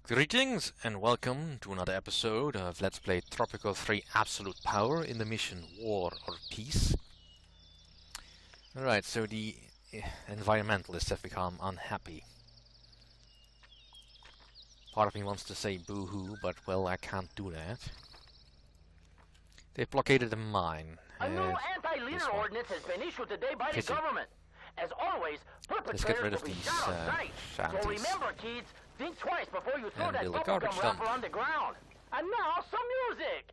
Greetings and welcome to another episode of Let's Play Tropico 3 Absolute Power in the mission War or Peace. Alright, so the environmentalists have become unhappy. Part of me wants to say boo-hoo, but well, I can't do that. They've blockaded a mine. A new anti-leader ordinance has been issued today by the government. As always, Let's get rid perpetrators of will be these shot on sight. So shanties. remember, kids, think twice before you throw And that build a bubblegum garbage dump. wrapper on the ground. And now, some music!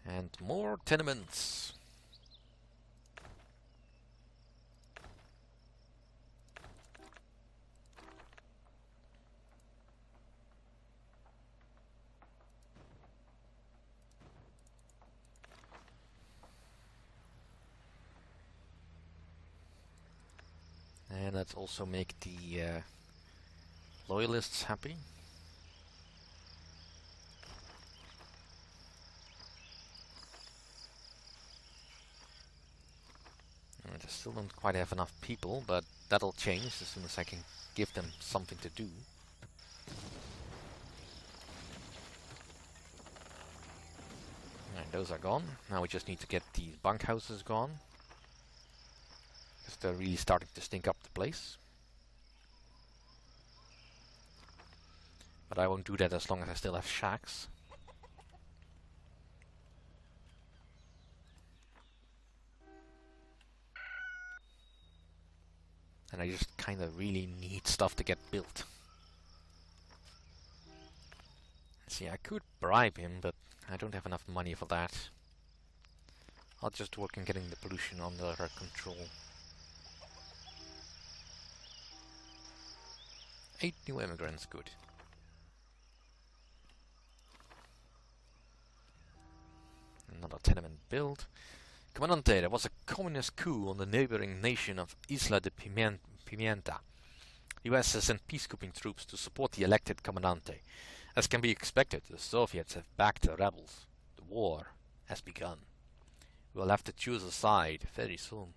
And more tenements. And let's also make the loyalists happy. I still don't quite have enough people, but that'll change as soon as I can give them something to do. Alright, those are gone. Now we just need to get these bunkhouses gone. Because they're really starting to stink up the place. But I won't do that as long as I still have shacks. And I just kinda really need stuff to get built. See, I could bribe him, but I don't have enough money for that. I'll just work on getting the pollution under control. 8 new immigrants, good. Another tenement built. Comandante, there was a communist coup on the neighboring nation of Isla de Pimienta. The US has sent peacekeeping troops to support the elected Comandante. As can be expected, the Soviets have backed the rebels. The war has begun. We will have to choose a side very soon.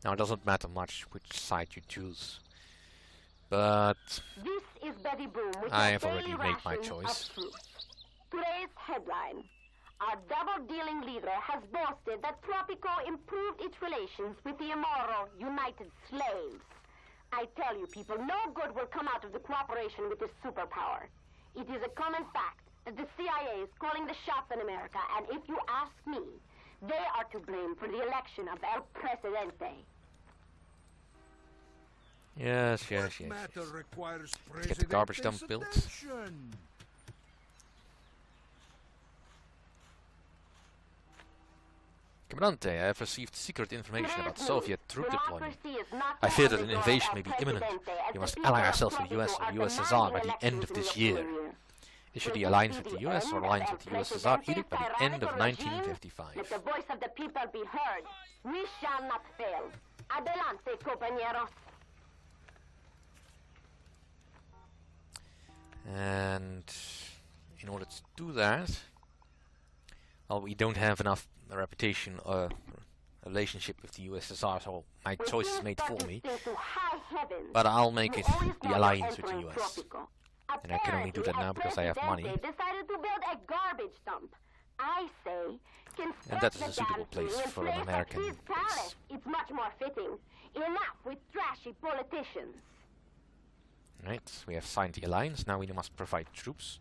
Now it doesn't matter much which side you choose. But This is Betty Boom with I your have already daily made my ration choice. of truth. Today's headline. Our double-dealing leader has boasted that Tropico improved its relations with the immoral United Slaves. I tell you people, no good will come out of the cooperation with this superpower. It is a common fact that the CIA is calling the shots in America, and if you ask me, they are to blame for the election of El Presidente. yes. Matter requires Let's get the garbage dump built. attention. Comandante, I have received secret information about Soviet troop deployment. Democracy is not I fear that the an only invasion goal may of be imminent. Presidente, as We the must people ally of ourselves with the US Tropico and are USSR demanding by the end of elections this in year. October. Issue Will the this alliance be with the the US end or of alliance El with the USSR Presidente's edict by the end of tyrannical regime? 1955. Let the voice of the people be heard. We shall not fail. Adelante, compañeros. And in order to do that, well, we don't have enough reputation or relationship with the USSR, so my With choice is this made for me. statistic to high heavens, But I'll make you it always know the you're alliance with the entering US. Tropico. And I can only do that now because I have money. Apparently, El Presidente decided to build a garbage dump. I say, And that is a construct the suitable damn place thing and for an place American at his base. palace. It's much more fitting. Enough with trashy politicians. Right, we have signed the alliance, now we must provide troops.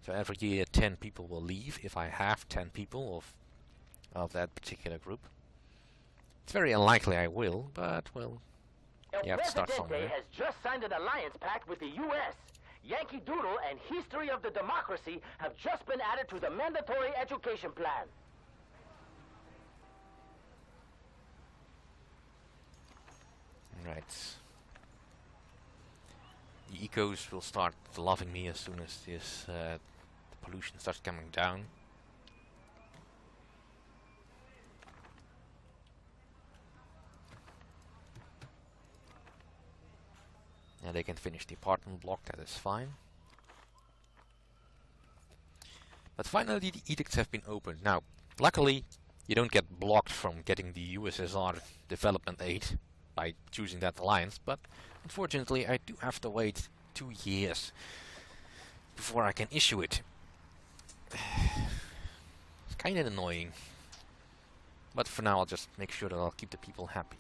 So every year 10 people will leave, if I have 10 people of that particular group. It's very unlikely I will, but well, El you have to start Presidente somewhere. has just signed an alliance pact with the U.S. Yankee Doodle and History of the Democracy have just been added to the mandatory education plan. Right. The ecos will start loving me as soon as this the pollution starts coming down. And they can finish the apartment block, that is fine. But finally the edicts have been opened. Now, luckily, you don't get blocked from getting the USSR development aid by choosing that alliance, but unfortunately I do have to wait 2 years before I can issue it. It's kind of annoying. But for now I'll just make sure that I'll keep the people happy.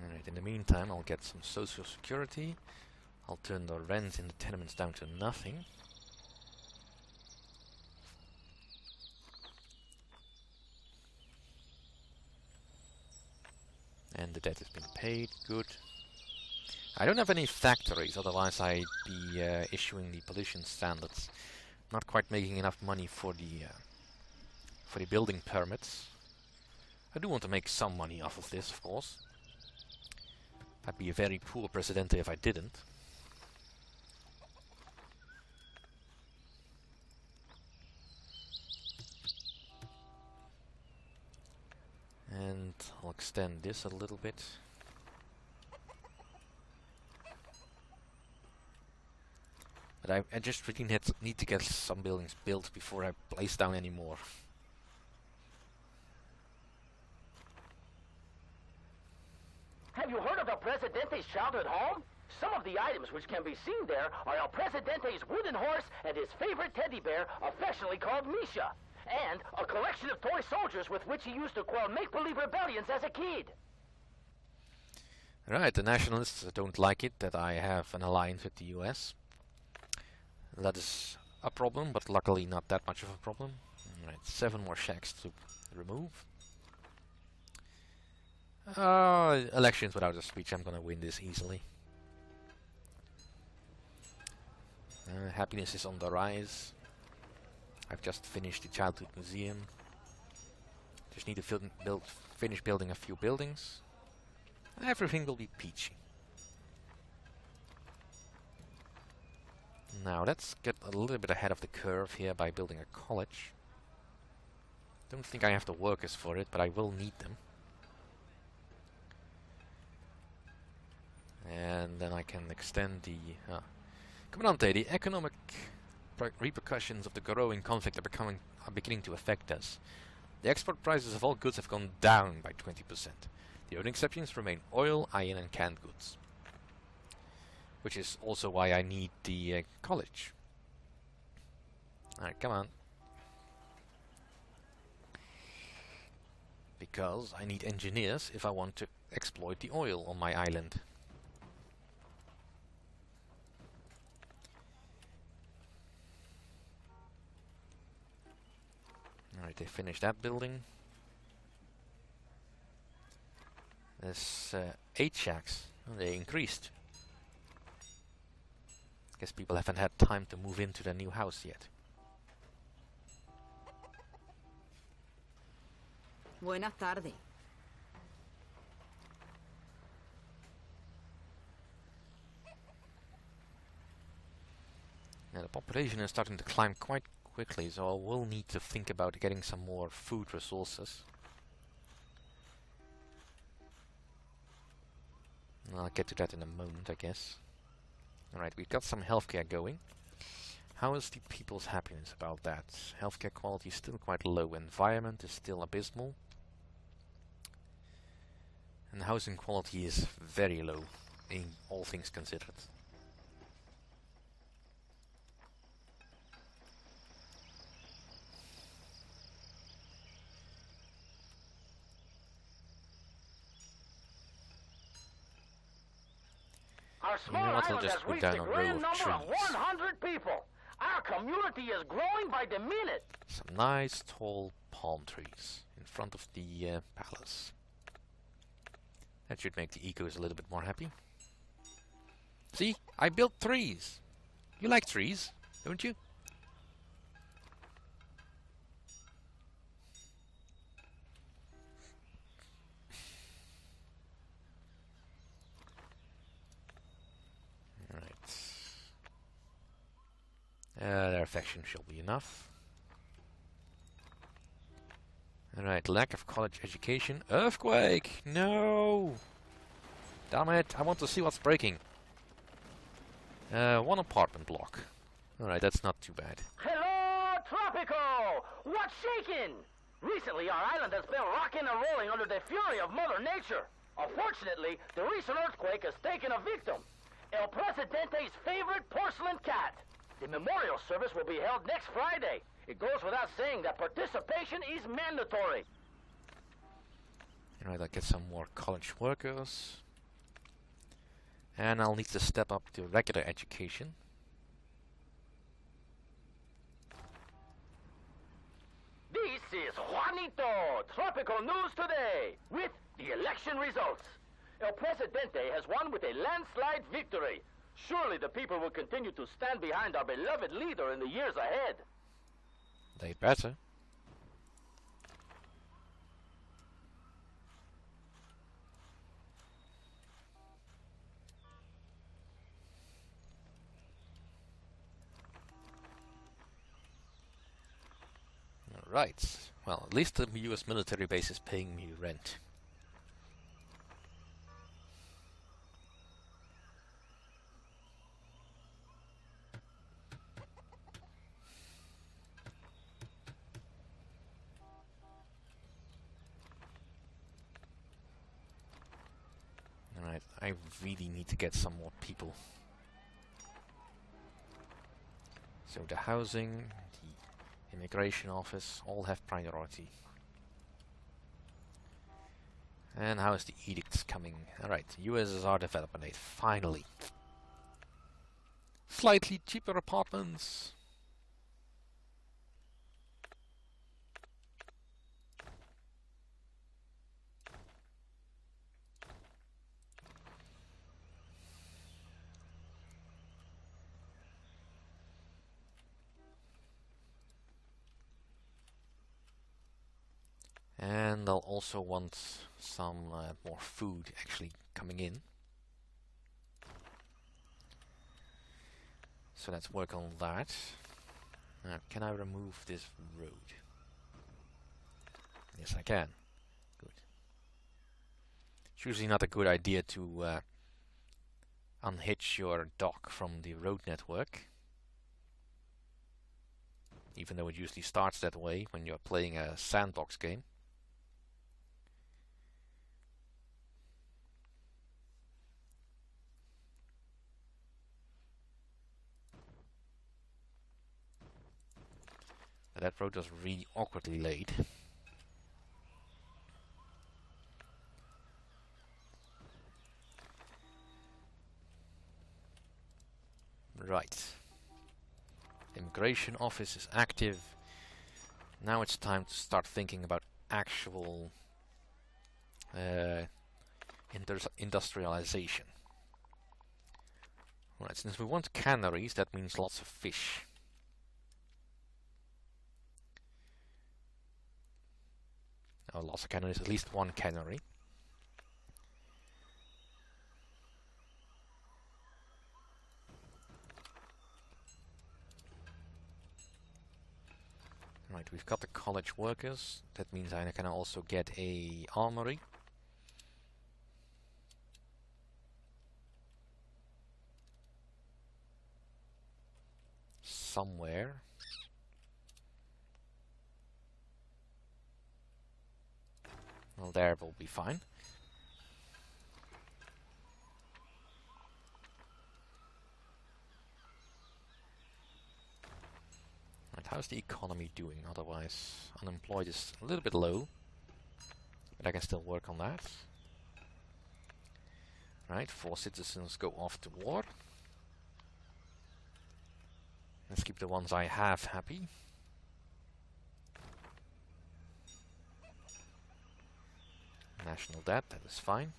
Alright, in the meantime I'll get some social security. I'll turn the rent in the tenements down to nothing. And the debt has been paid, good. I don't have any factories, otherwise I'd be issuing the pollution standards. Not quite making enough money for the building permits. I do want to make some money off of this, of course. I'd be a very poor presidente if I didn't. And I'll extend this a little bit. But I just really need to get some buildings built before I place down any more. Have you heard of the Presidente's childhood home? Some of the items which can be seen there are El Presidente's wooden horse and his favorite teddy bear, affectionately called Misha. And a collection of toy soldiers with which he used to quell make-believe rebellions as a kid. Right, the nationalists don't like it that I have an alliance with the US. That is a problem, but luckily not that much of a problem. Right, 7 more shacks to remove. Elections without a speech, I'm gonna win this easily. Happiness is on the rise. I've just finished the childhood museum. Just need to finish building a few buildings. And everything will be peachy. Now let's get a little bit ahead of the curve here by building a college. Don't think I have the workers for it, but I will need them. And then I can extend the... Comandante, the economic repercussions of the growing conflict are beginning to affect us. The export prices of all goods have gone down by 20%. The only exceptions remain oil, iron and canned goods. Which is also why I need the college. Alright, come on. Because I need engineers if I want to exploit the oil on my island. Alright, they finished that building. There's 8 shacks. Oh, they increased. Guess people haven't had time to move into their new house yet. Buenas tardes. Now the population is starting to climb quite quickly, so I will need to think about getting some more food resources. I'll get to that in a moment, I guess. Alright, we've got some healthcare going. How is the people's happiness about that? Healthcare quality is still quite low. Environment is still abysmal. And housing quality is very low, in all things considered. Our small You know what, I'll island just has put reached down a a row grand of number of trees. 100 people. Our community is growing by the minute. Some nice tall palm trees in front of the palace. That should make the ecos a little bit more happy. See, I built trees. You like trees, don't you? Their affection shall be enough. Alright, lack of college education. Earthquake! No! Damn it, I want to see what's breaking. One apartment block. Alright, that's not too bad. Hello, Tropico! What's shaking? Recently, our island has been rocking and rolling under the fury of Mother Nature. Unfortunately, the recent earthquake has taken a victim. El Presidente's favorite porcelain cat. The memorial service will be held next Friday. It goes without saying that participation is mandatory. Alright, I'll get some more college workers. And I'll need to step up to regular education. This is Juanito, Tropical News Today, with the election results. El Presidente has won with a landslide victory. Surely the people will continue to stand behind our beloved leader in the years ahead. They better. Right. Well, at least the US military base is paying me rent. Alright, I really need to get some more people. So the housing, the immigration office, all have priority. And how is the edicts coming? Alright, USSR development aid, finally. Slightly cheaper apartments. And they'll also want some more food actually coming in. So let's work on that. Can I remove this road? Yes, I can. Good. It's usually not a good idea to unhitch your dock from the road network. Even though it usually starts that way when you're playing a sandbox game. That road was really awkwardly laid. Right. Immigration office is active. Now it's time to start thinking about actual industrialization. Right, since we want canneries, that means lots of fish. Oh, lots of canneries, at least one cannery. Right, we've got the college workers. That means I can also get a armory. Somewhere. Well, there will be fine. Right, how's the economy doing otherwise? Unemployed is a little bit low, but I can still work on that. Right, 4 citizens go off to war. Let's keep the ones I have happy. National debt, that is fine.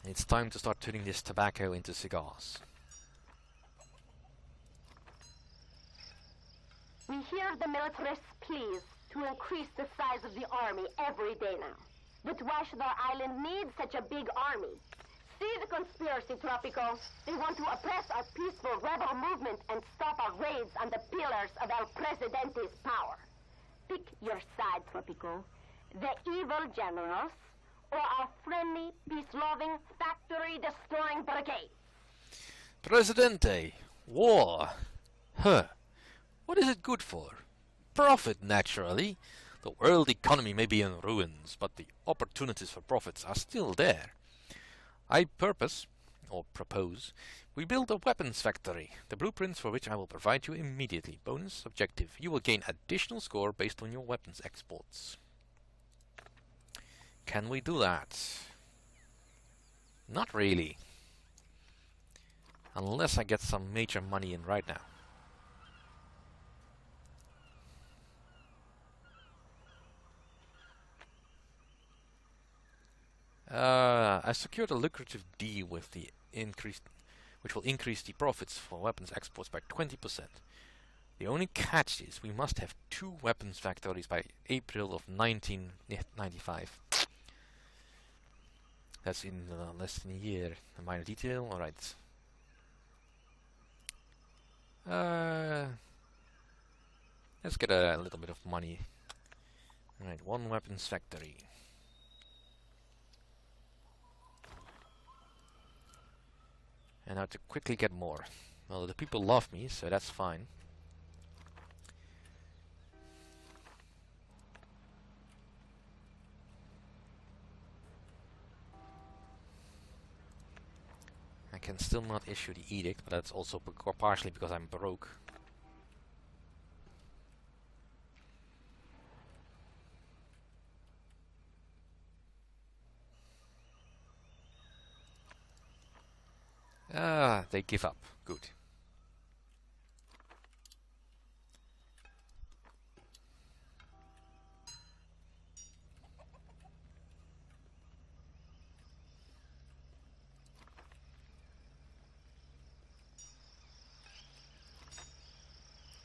It's time to start turning this tobacco into cigars. We hear the militarists pleas to increase the size of the army every day now. But why should our island need such a big army? See the conspiracy, Tropico. They want to oppress our peaceful rebel movement and stop our raids on the pillars of El Presidente's power. Pick your side, Tropico. The evil generals or our friendly, peace-loving, factory-destroying brigade. Presidente, war. Huh. What is it good for? Profit, naturally. The world economy may be in ruins, but the opportunities for profits are still there. I propose, we build a weapons factory, the blueprints for which I will provide you immediately. Bonus objective. You will gain additional score based on your weapons exports. Can we do that? Not really. Unless I get some major money in right now. I secured a lucrative deal with the which will increase the profits for weapons exports by 20%. The only catch is we must have 2 weapons factories by April of 1995. That's in less than a year. A minor detail, alright. Let's get a little bit of money. Alright, 1 weapons factory. And now to quickly get more. Well, the people love me, so that's fine. I can still not issue the edict, but that's also partially because I'm broke. Ah, they give up. Good.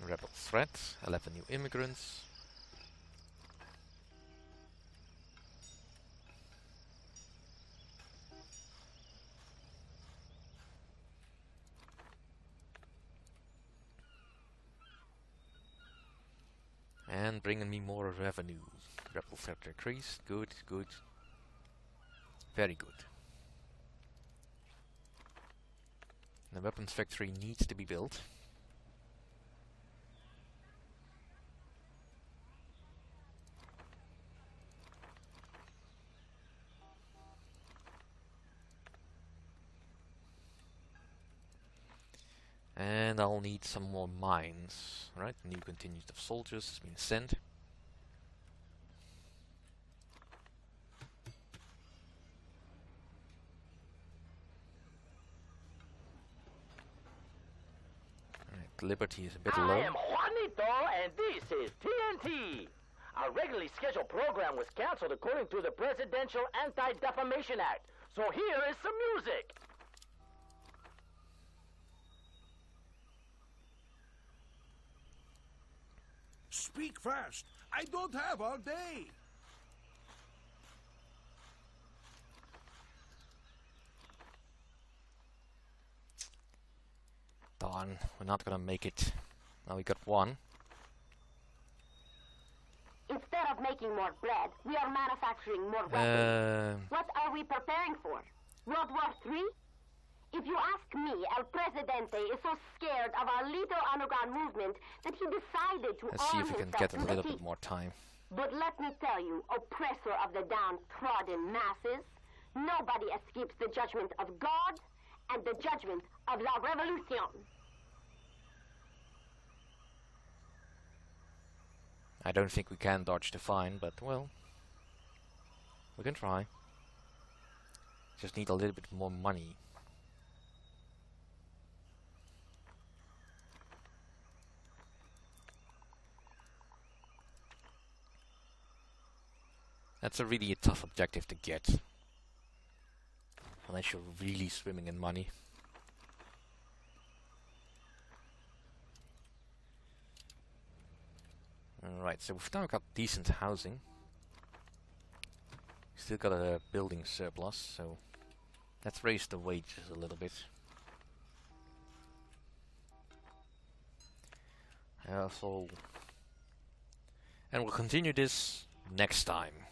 Rebel threat, 11 new immigrants. And bringing me more revenue. Rebel threat decreased. Good, good. Very good. The weapons factory needs to be built. And I'll need some more mines. Right, new contingent of soldiers has been sent. Alright, Liberty is a bit low. I am Juanito, and this is TNT. Our regularly scheduled program was canceled according to the Presidential Anti-Defamation Act. So here is some music. Speak fast. I don't have all day. Darn, we're not gonna make it. Now we got 1. Instead of making more bread, we are manufacturing more weapons. What are we preparing for? World War III? If you ask me, El Presidente is so scared of our little underground movement that he decided to Let's see arm if we can himself get a to the little teeth. bit more time. But let me tell you, oppressor of the downtrodden masses, nobody escapes the judgment of God and the judgment of La Revolution. I don't think we can dodge the fine, but well, we can try. Just need a little bit more money. That's a really tough objective to get. Unless you're really swimming in money. Alright, so we've now got decent housing. Still got a building surplus, so Let's raise the wages a little bit. And we'll continue this next time.